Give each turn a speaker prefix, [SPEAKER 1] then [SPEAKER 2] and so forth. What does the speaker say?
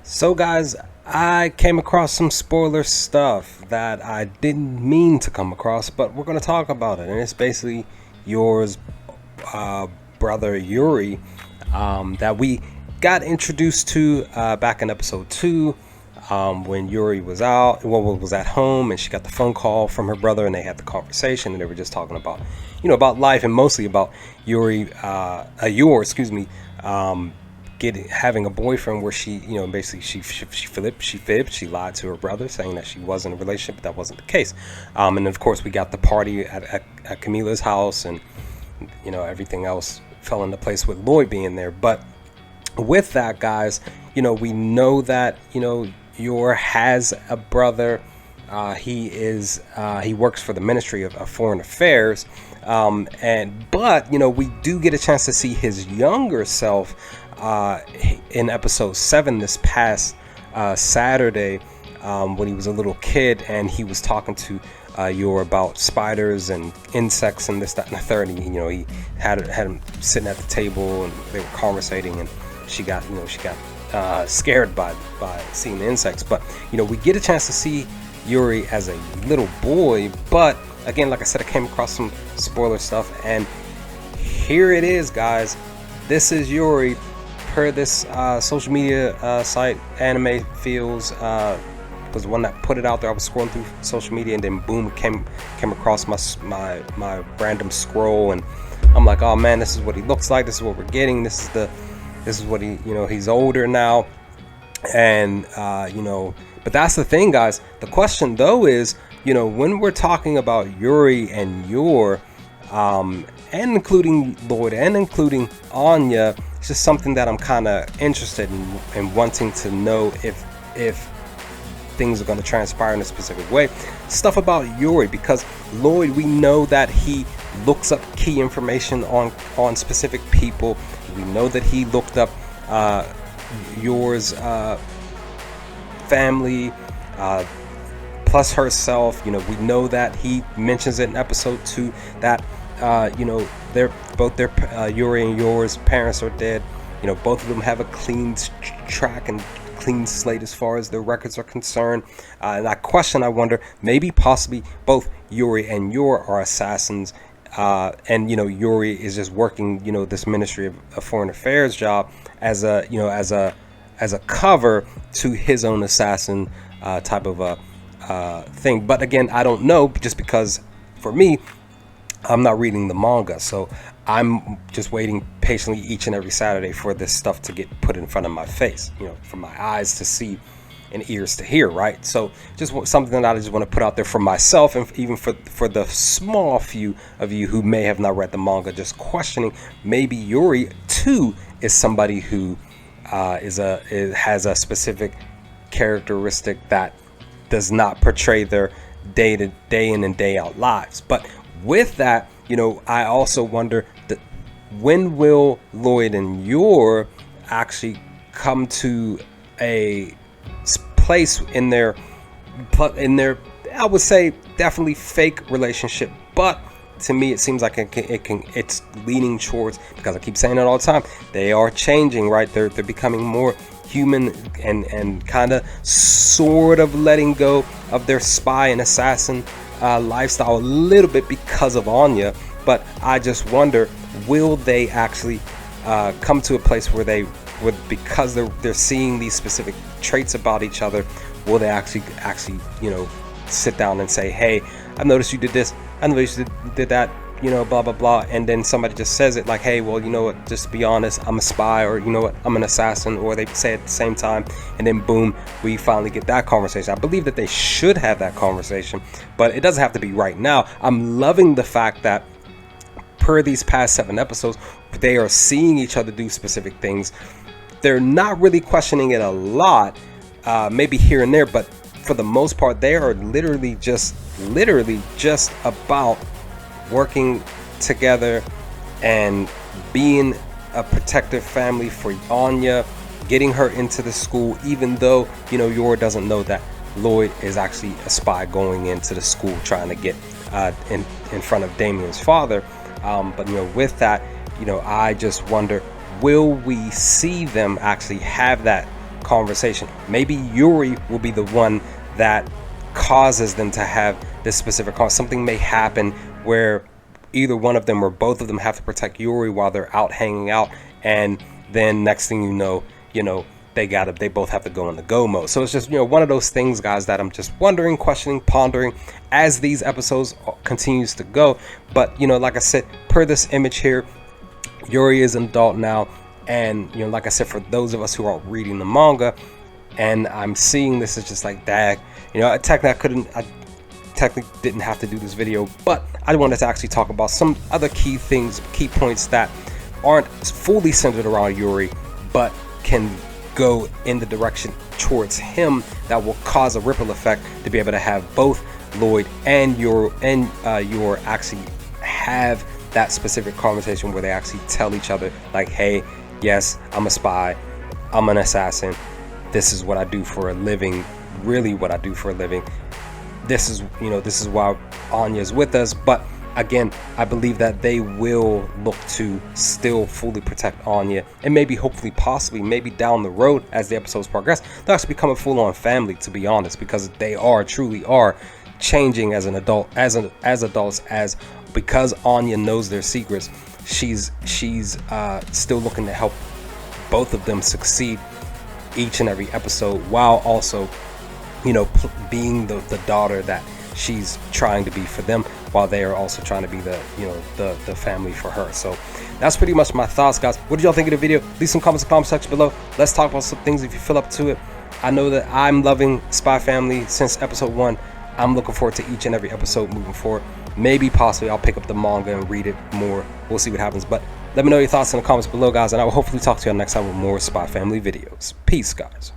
[SPEAKER 1] So guys, I came across some spoiler stuff that I didn't mean to come across, but we're going to talk about it. And it's basically yours uh, brother Yuri that we got introduced to back in episode 2 when Yuri was was at home, and she got the phone call from her brother, and they had the conversation, and they were just talking about, about life, and mostly about Yor, excuse me, having a boyfriend where she, basically she fibbed, she lied to her brother, saying that she was in a relationship, but that wasn't the case. And of course, we got the party at Camila's house, and everything else fell into place with Loid being there. But with that, guys, we know that Yor has a brother. He works for the Ministry of Foreign Affairs, but we do get a chance to see his younger self in episode 7 this past Saturday, when he was a little kid, and he was talking to Yor about spiders and insects and this, that, and the third. And, he had him sitting at the table, and they were conversating, and she got scared by seeing the insects. But we get a chance to see Yuri as a little boy. But again, like I said, I came across some spoiler stuff, and here it is, guys. This is Yuri, per this social media site. Anime Feels was the one that put it out there. I was scrolling through social media, and then boom, came across my random scroll, and I'm like, oh man, this is what he looks like. This is what we're getting. This is what he, he's older now, and but that's the thing, guys. The question though is, when we're talking about Yuri and Yor, and including Loid and including Anya, it's just something that I'm kind of interested in wanting to know if things are going to transpire in a specific way. Stuff about Yuri, because Loid, we know that he looks up key information on specific people. We know that he looked up Yor's family, plus herself. We know that he mentions it in episode 2 that Yuri and Yor's parents are dead. Both of them have a clean track and clean slate as far as their records are concerned. And I wonder, maybe possibly both Yuri and Yor are assassins. And Yuri is just working this Ministry of Foreign Affairs job as a cover to his own assassin type of a thing. But again, I don't know, just because for me, I'm not reading the manga, so I'm just waiting patiently each and every Saturday for this stuff to get put in front of my face, for my eyes to see and ears to hear, right? So just something that I just want to put out there for myself, and even for the small few of you who may have not read the manga, just questioning maybe Yuri too is somebody who has a specific characteristic that does not portray their day in and day out lives. But with that, I also wonder that when will Loid and Yor actually come to a place in their I would say definitely fake relationship, but to me it seems like it's leaning towards, because I keep saying it all the time, they are changing, right? They're becoming more human and kind of sort of letting go of their spy and assassin lifestyle a little bit because of Anya. But I just wonder, will they actually come to a place where because they're seeing these specific traits about each other, will they actually sit down and say, hey, I've noticed you did this, I noticed you did that, blah blah blah, and then somebody just says it like, hey, well, what, just to be honest, I'm a spy, or what, I'm an assassin, or they say it at the same time, and then boom, we finally get that conversation. I believe that they should have that conversation, but it doesn't have to be right now. I'm loving the fact that per these past 7 episodes, they are seeing each other do specific things. They're not really questioning it a lot, maybe here and there, but for the most part, they are literally just about working together and being a protective family for Anya, getting her into the school, even though Yor doesn't know that Loid is actually a spy going into the school trying to get in front of Damien's father. But with that, I just wonder, will we see them actually have that conversation. Maybe Yuri will be the one that causes them to have this specific cause. Something may happen where either one of them or both of them have to protect Yuri while they're out hanging out, and then next thing you know, they both have to go in the go mode. So it's just, one of those things, guys, that I'm just wondering, questioning, pondering as these episodes continues to go. But like I said, per this image here, Yuri is an adult now, and like I said, for those of us who are reading the manga and I'm seeing this, it's just like, dag, I technically didn't have to do this video, but I wanted to actually talk about some other key points that aren't fully centered around Yuri, but can go in the direction towards him that will cause a ripple effect to be able to have both Loid and Yor actually have that specific conversation where they actually tell each other, like, hey, yes, I'm a spy, I'm an assassin, this is what I do for a living, really what I do for a living, this is why Anya's with us. But again, I believe that they will look to still fully protect Anya, and maybe, hopefully, possibly, maybe down the road as the episodes progress, they'll actually become a full-on family, to be honest, because they truly are changing as adults, because Anya knows their secrets. She's still looking to help both of them succeed each and every episode, while also, being the daughter that she's trying to be for them, while they are also trying to be the family for her. So that's pretty much my thoughts, guys. What did y'all think of the video? Leave some comments in the comment section below. Let's talk about some things if you feel up to it. I know that I'm loving Spy Family since episode 1. I'm looking forward to each and every episode moving forward. Maybe, possibly, I'll pick up the manga and read it more. We'll see what happens. But let me know your thoughts in the comments below, guys, and I will hopefully talk to you next time with more Spy Family videos. Peace, guys.